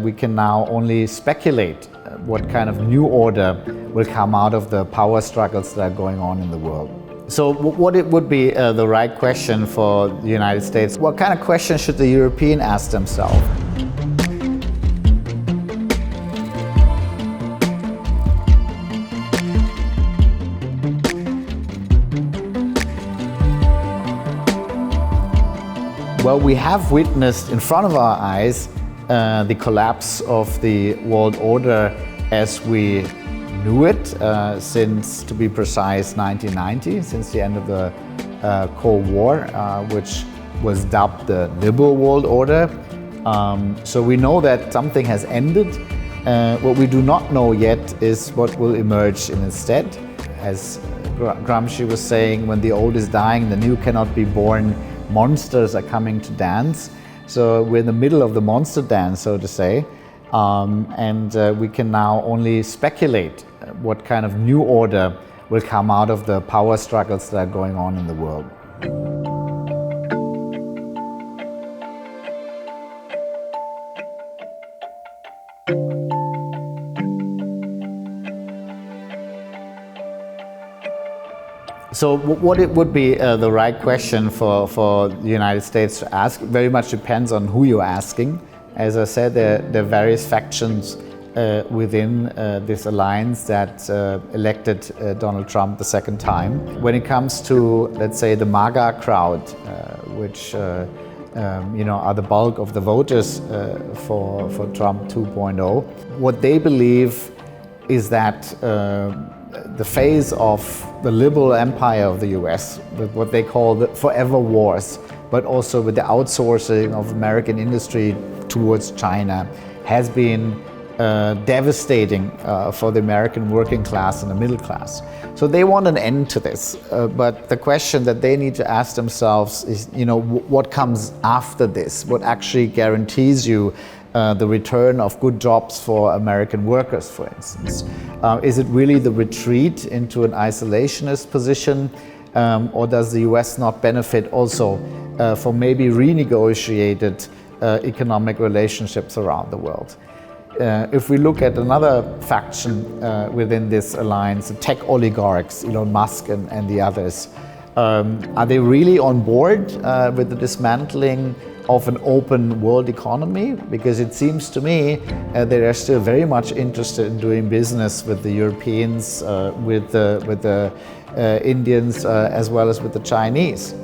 We can now only speculate what kind of new order will come out of the power struggles that are going on in the world. So what it would be the right question for the United States? What kind of question should the European ask themselves? Well, we have witnessed in front of our eyes the collapse of the world order as we knew it since, to be precise, 1990, since the end of the Cold War, which was dubbed the liberal world order. So we know that something has ended. What we do not know yet is what will emerge instead. As Gramsci was saying, when the old is dying, the new cannot be born. Monsters are coming to dance. So we're in the middle of the monster dance, so to say, and we can now only speculate what kind of new order will come out of the power struggles that are going on in the world. So what it would be the right question for the United States to ask very much depends on who you're asking. As I said, there are various factions within this alliance that elected Donald Trump the second time. When it comes to, let's say, the MAGA crowd, which are the bulk of the voters for Trump 2.0, what they believe is that the phase of the liberal empire of the US, with what they call the forever wars, but also with the outsourcing of American industry towards China, has been devastating for the American working class and the middle class. So they want an end to this, but the question that they need to ask themselves is, what comes after this? What actually guarantees you the return of good jobs for American workers, for instance? Is it really the retreat into an isolationist position, or does the US not benefit also from maybe renegotiated economic relationships around the world? If we look at another faction within this alliance, the tech oligarchs, Elon Musk and the others, are they really on board with the dismantling of an open world economy? Because it seems to me they are still very much interested in doing business with the Europeans, with the Indians, as well as with the Chinese.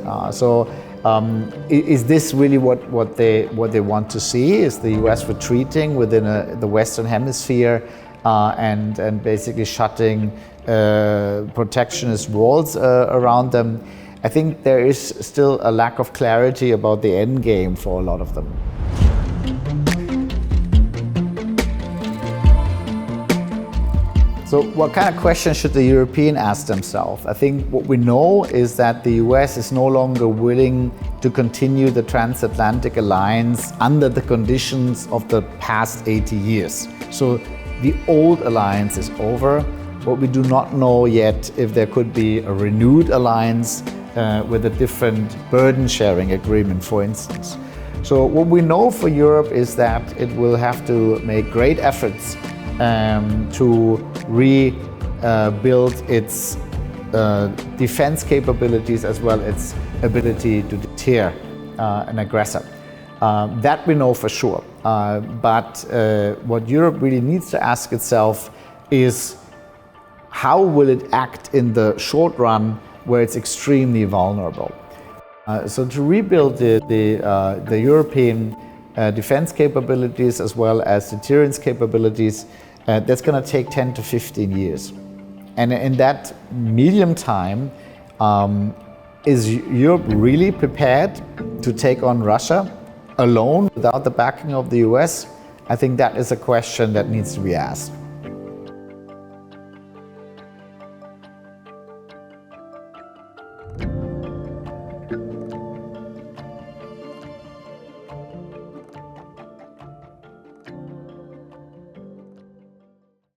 Is this really what they want to see? Is the US retreating within the Western Hemisphere and basically shutting protectionist walls around them? I think there is still a lack of clarity about the end game for a lot of them. So what kind of questions should the European ask themselves? I think what we know is that the US is no longer willing to continue the transatlantic alliance under the conditions of the past 80 years. So the old alliance is over. What we do not know yet if there could be a renewed alliance with a different burden-sharing agreement, for instance. So what we know for Europe is that it will have to make great efforts to rebuild its defense capabilities as well as its ability to deter an aggressor. That we know for sure. But what Europe really needs to ask itself is, how will it act in the short run where it's extremely vulnerable? So to rebuild the European defense capabilities as well as deterrence capabilities, that's going to take 10 to 15 years. And in that medium time, is Europe really prepared to take on Russia alone without the backing of the US? I think that is a question that needs to be asked.